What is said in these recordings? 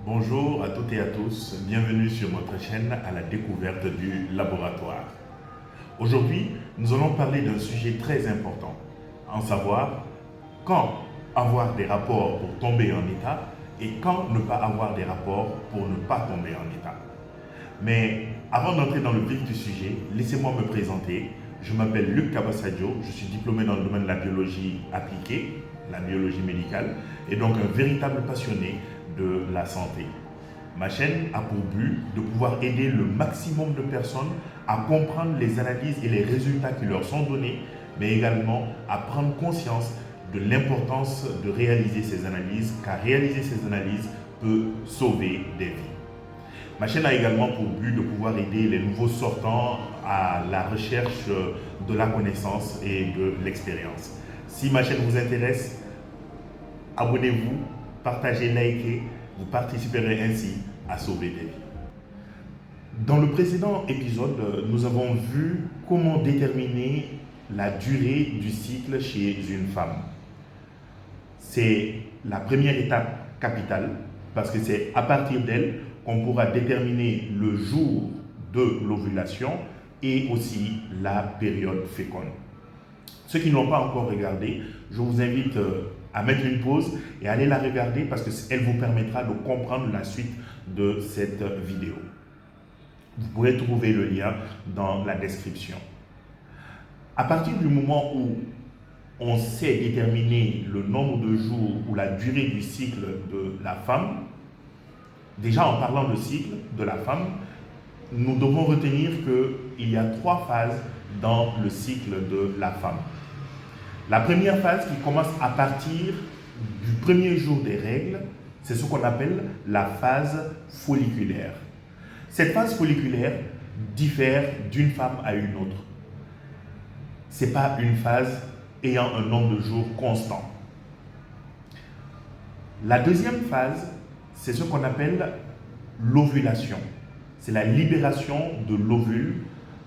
Bonjour à toutes et à tous, bienvenue sur notre chaîne à la découverte du laboratoire. Aujourd'hui, nous allons parler d'un sujet très important, en savoir quand avoir des rapports pour tomber en état et quand ne pas avoir des rapports pour ne pas tomber en état. Mais avant d'entrer dans le vif du sujet, laissez-moi me présenter. Je m'appelle Luc Kabassadio, je suis diplômé dans le domaine de la biologie appliquée, la biologie médicale, et donc un véritable passionné de la santé. Ma chaîne a pour but de pouvoir aider le maximum de personnes à comprendre les analyses et les résultats qui leur sont donnés, mais également à prendre conscience de l'importance de réaliser ces analyses, car réaliser ces analyses peut sauver des vies. Ma chaîne a également pour but de pouvoir aider les nouveaux sortants à la recherche de la connaissance et de l'expérience. Si ma chaîne vous intéresse, abonnez-vous, partagez, likez, vous participerez ainsi à sauver des vies. Dans le précédent épisode, nous avons vu comment déterminer la durée du cycle chez une femme. C'est la première étape capitale parce que c'est à partir d'elle qu'on pourra déterminer le jour de l'ovulation et aussi la période féconde. Ceux qui ne l'ont pas encore regardé, je vous invite à mettre une pause et à aller la regarder parce qu'elle vous permettra de comprendre la suite de cette vidéo. Vous pourrez trouver le lien dans la description. À partir du moment où on sait déterminer le nombre de jours ou la durée du cycle de la femme, déjà en parlant de cycle de la femme, nous devons retenir qu'il y a 3 phases dans le cycle de la femme. La première phase qui commence à partir du premier jour des règles, c'est ce qu'on appelle la phase folliculaire. Cette phase folliculaire diffère d'une femme à une autre. Ce n'est pas une phase ayant un nombre de jours constant. La deuxième phase, c'est ce qu'on appelle l'ovulation. C'est la libération de l'ovule,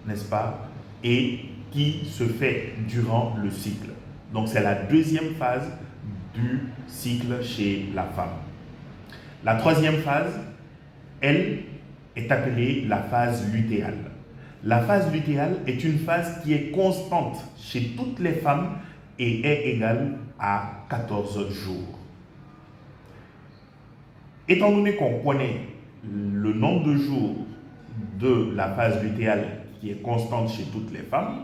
n'est-ce pas, et qui se fait durant le cycle. Donc c'est la deuxième phase du cycle chez la femme. La troisième phase, elle, est appelée la phase lutéale. La phase lutéale est une phase qui est constante chez toutes les femmes et est égale à 14 jours. Étant donné qu'on connaît le nombre de jours de la phase lutéale qui est constante chez toutes les femmes,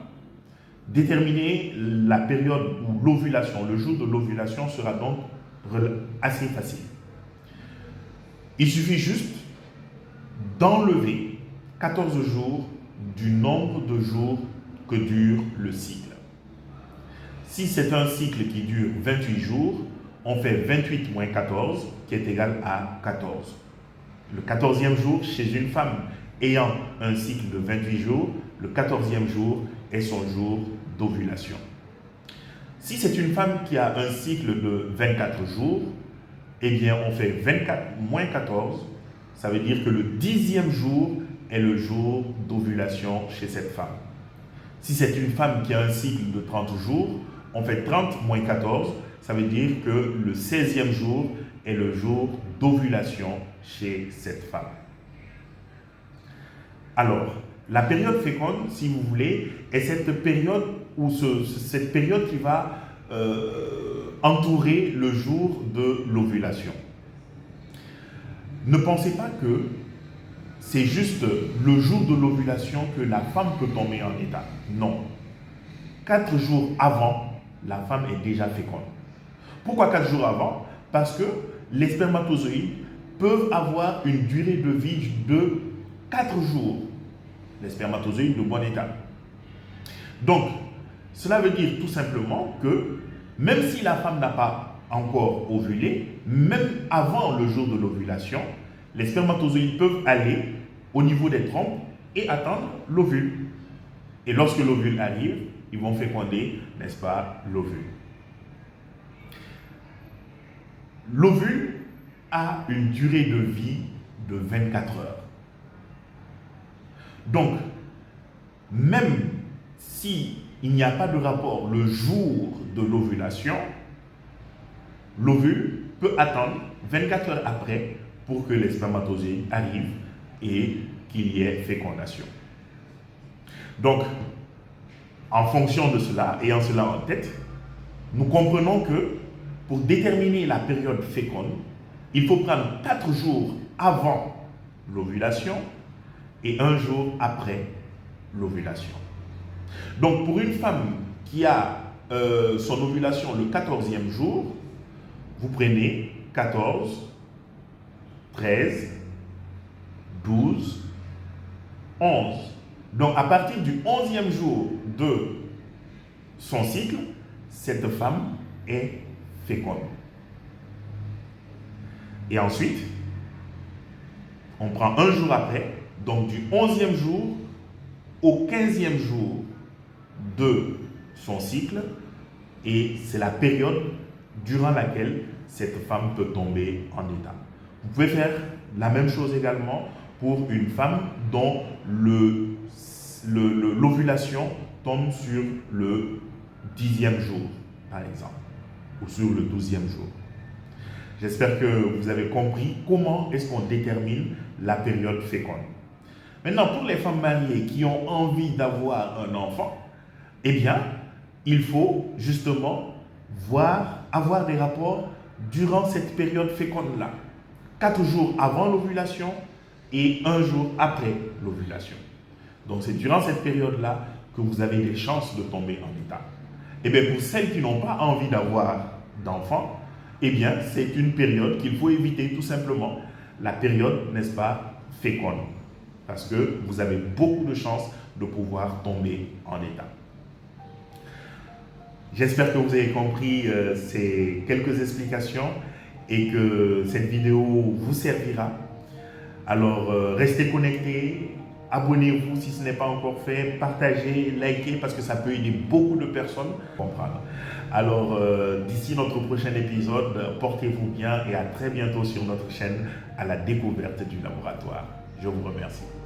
déterminer la période où l'ovulation, le jour de l'ovulation sera donc assez facile. Il suffit juste d'enlever 14 jours du nombre de jours que dure le cycle. Si c'est un cycle qui dure 28 jours, on fait 28 moins 14 qui est égal à 14. Le 14e jour chez une femme ayant un cycle de 28 jours, le 14e jour est son jour d'ovulation. Si c'est une femme qui a un cycle de 24 jours, eh bien on fait 24 moins 14, ça veut dire que le 10e jour est le jour d'ovulation chez cette femme. Si c'est une femme qui a un cycle de 30 jours, on fait 30 moins 14, ça veut dire que le 16e jour est le jour d'ovulation chez cette femme. Alors, la période féconde, si vous voulez, est cette période qui va entourer le jour de l'ovulation. Ne pensez pas que c'est juste le jour de l'ovulation que la femme peut tomber en état. Non. 4 jours avant, la femme est déjà féconde. Pourquoi 4 jours avant? Parce que les spermatozoïdes peuvent avoir une durée de vie de 4 jours. Les spermatozoïdes de bon état. Donc, cela veut dire tout simplement que même si la femme n'a pas encore ovulé, même avant le jour de l'ovulation, les spermatozoïdes peuvent aller au niveau des trompes et attendre l'ovule. Et lorsque l'ovule arrive, ils vont féconder, n'est-ce pas, l'ovule. L'ovule a une durée de vie de 24 heures. Donc, même si il n'y a pas de rapport le jour de l'ovulation, l'ovule peut attendre 24 heures après pour que les spermatozoïdes arrivent et qu'il y ait fécondation. Donc, en fonction de cela, ayant cela en tête, nous comprenons que pour déterminer la période féconde, il faut prendre 4 jours avant l'ovulation et 1 jour après l'ovulation. Donc, pour une femme qui a son ovulation le 14e jour, vous prenez 14, 13, 12, 11. Donc, à partir du 11e jour de son cycle, cette femme est féconde. Et ensuite, on prend 1 jour après, donc du 11e jour au 15e jour de son cycle, et c'est la période durant laquelle cette femme peut tomber en état. Vous pouvez faire la même chose également pour une femme dont l'ovulation tombe sur le 10e jour, par exemple, ou sur le 12e jour. J'espère que vous avez compris comment est-ce qu'on détermine la période féconde. Maintenant, pour les femmes mariées qui ont envie d'avoir un enfant, eh bien, il faut justement avoir des rapports durant cette période féconde-là. 4 jours avant l'ovulation et 1 jour après l'ovulation. Donc, c'est durant cette période-là que vous avez des chances de tomber en état. Et bien, pour celles qui n'ont pas envie d'avoir d'enfants, eh bien, c'est une période qu'il faut éviter tout simplement. La période, n'est-ce pas, féconde. Parce que vous avez beaucoup de chances de pouvoir tomber en état. J'espère que vous avez compris ces quelques explications et que cette vidéo vous servira. Alors, restez connectés, abonnez-vous si ce n'est pas encore fait, partagez, likez parce que ça peut aider beaucoup de personnes à comprendre. Alors, d'ici notre prochain épisode, portez-vous bien et à très bientôt sur notre chaîne à la découverte du laboratoire. Je vous remercie.